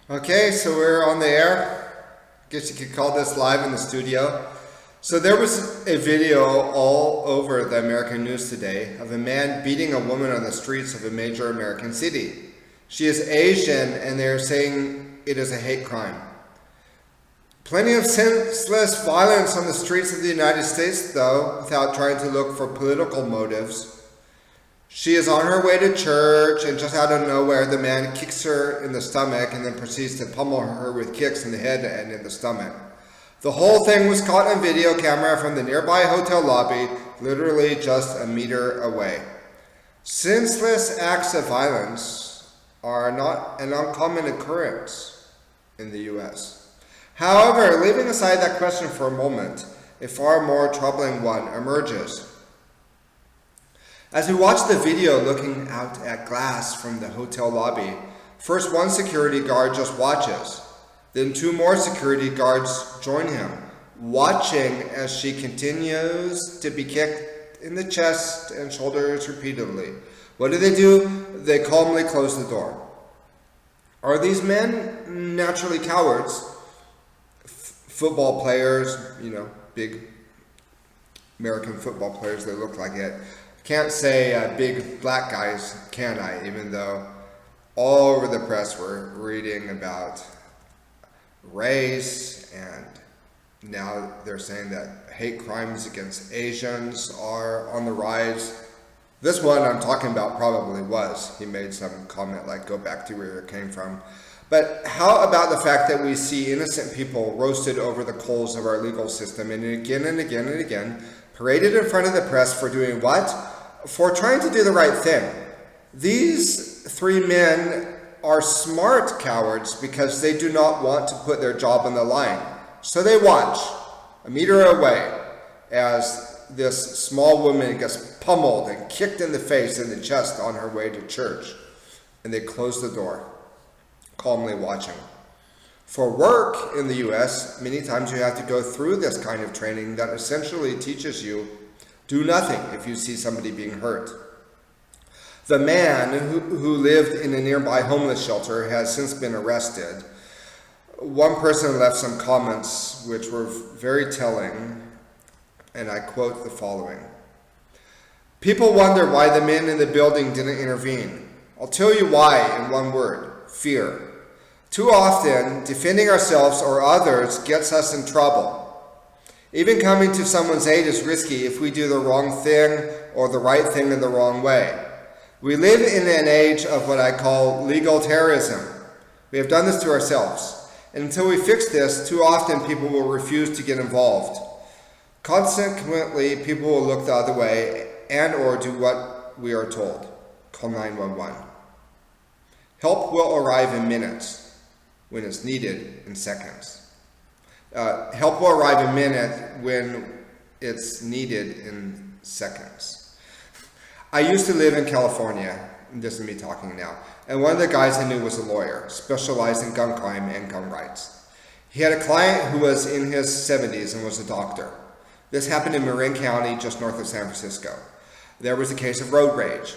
Okay, so we're on the air. Guess you could call this live in the studio. So there was a video all over the American news today of a man beating a woman on the streets of a major American city. She is Asian and they're saying it is a hate crime. Plenty of senseless violence on the streets of the United States, though, without trying to look for political motives. She is on her way to church, and just out of nowhere, the man kicks her in the stomach and then proceeds to pummel her with kicks in the head and in the stomach. The whole thing was caught on video camera from the nearby hotel lobby, literally just a meter away. Senseless acts of violence are not an uncommon occurrence in the U.S. However, leaving aside that question for a moment, a far more troubling one emerges. As we watch the video looking out at glass from the hotel lobby, first one security guard just watches. Then two more security guards join him, watching as she continues to be kicked in the chest and shoulders repeatedly. What do? They calmly close the door. Are these men naturally cowards? Football players, big American football players, they look like it. Can't say big black guys, can I? Even though all over the press we're reading about race, and now they're saying that hate crimes against Asians are on the rise. This one I'm talking about probably was. He made some comment like, go back to where it came from. But how about the fact that we see innocent people roasted over the coals of our legal system and again and again and again, paraded in front of the press for doing what? For trying to do the right thing. These three men are smart cowards because they do not want to put their job on the line. So they watch a meter away as this small woman gets pummeled and kicked in the face and the chest on her way to church. And they close the door, calmly watching. For work in the US, many times you have to go through this kind of training that essentially teaches you do nothing if you see somebody being hurt. The man who lived in a nearby homeless shelter has since been arrested. One person left some comments which were very telling, and I quote the following. People wonder why the men in the building didn't intervene. I'll tell you why in one word: fear. Too often, defending ourselves or others gets us in trouble. Even coming to someone's aid is risky if we do the wrong thing or the right thing in the wrong way. We live in an age of what I call legal terrorism. We have done this to ourselves. And until we fix this, too often people will refuse to get involved. Consequently, people will look the other way and or do what we are told. Call 911. Help will arrive in minutes when it's needed in seconds. Help will arrive in minutes when it's needed in seconds. I used to live in California, and this is me talking now, and one of the guys I knew was a lawyer, specialized in gun crime and gun rights. He had a client who was in his 70s and was a doctor. This happened in Marin County, just north of San Francisco. There was a case of road rage.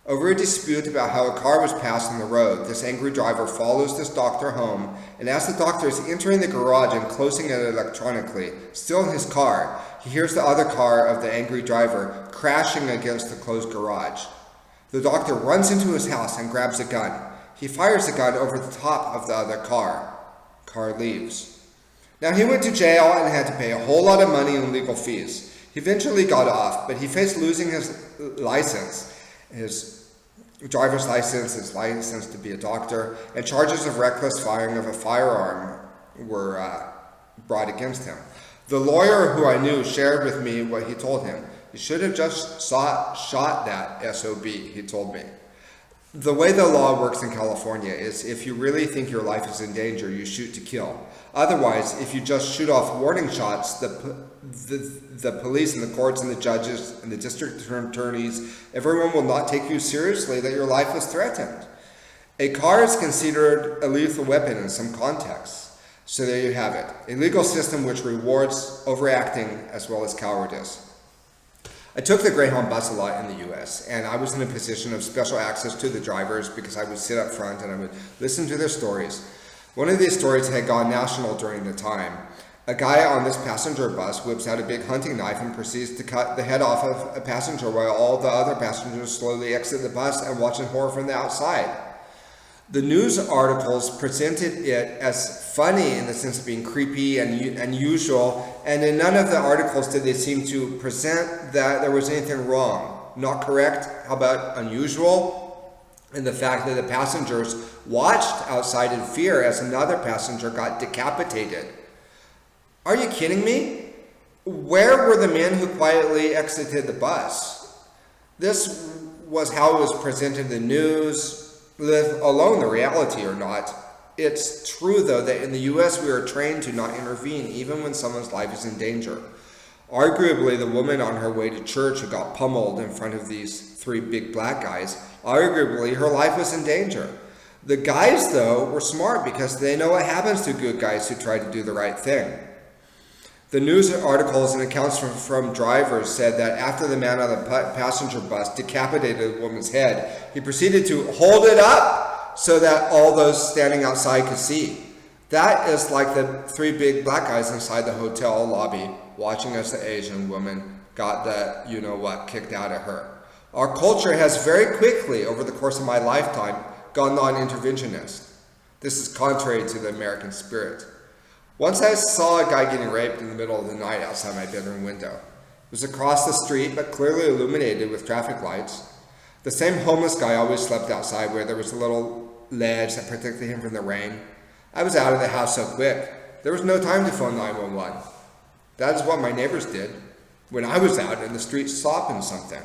Over a dispute about how a car was passed on the road, this angry driver follows this doctor home, and as the doctor is entering the garage and closing it electronically, still in his car, he hears the other car of the angry driver crashing against the closed garage. The doctor runs into his house and grabs a gun. He fires the gun over the top of the other car. Car leaves. Now he went to jail and had to pay a whole lot of money in legal fees. He eventually got off, but he faced losing his license, his driver's license, his license to be a doctor, and charges of reckless firing of a firearm were brought against him. The lawyer who I knew shared with me what he told him. You should have just shot that SOB, he told me. The way the law works in California is if you really think your life is in danger, you shoot to kill. Otherwise, if you just shoot off warning shots, the police and the courts and the judges and the district attorneys, everyone will not take you seriously that your life is threatened. A car is considered a lethal weapon in some contexts. So there you have it, a legal system which rewards overacting as well as cowardice. I took the Greyhound bus a lot in the US, and I was in a position of special access to the drivers because I would sit up front and I would listen to their stories. One of these stories had gone national during the time. A guy on this passenger bus whips out a big hunting knife and proceeds to cut the head off of a passenger while all the other passengers slowly exit the bus and watch in horror from the outside. The news articles presented it as funny in the sense of being creepy and unusual, and in none of the articles did they seem to present that there was anything wrong. Not correct? How about unusual? And the fact that the passengers watched outside in fear as another passenger got decapitated. Are you kidding me? Where were the men who quietly exited the bus? This was how it was presented in the news, let alone the reality or not. It's true, though, that in the U.S. we are trained to not intervene, even when someone's life is in danger. Arguably, the woman on her way to church who got pummeled in front of these three big black guys, arguably her life was in danger. The guys, though, were smart because they know what happens to good guys who try to do the right thing. The news articles and accounts from drivers said that after the man on the passenger bus decapitated the woman's head, he proceeded to hold it up so that all those standing outside could see. That is like the three big black guys inside the hotel lobby watching as the Asian woman got the you-know-what kicked out of her. Our culture has very quickly, over the course of my lifetime, gone non-interventionist. This is contrary to the American spirit. Once I saw a guy getting raped in the middle of the night outside my bedroom window. It was across the street, but clearly illuminated with traffic lights. The same homeless guy always slept outside where there was a little ledge that protected him from the rain. I was out of the house so quick, there was no time to phone 911. That is what my neighbors did when I was out in the street stopping something.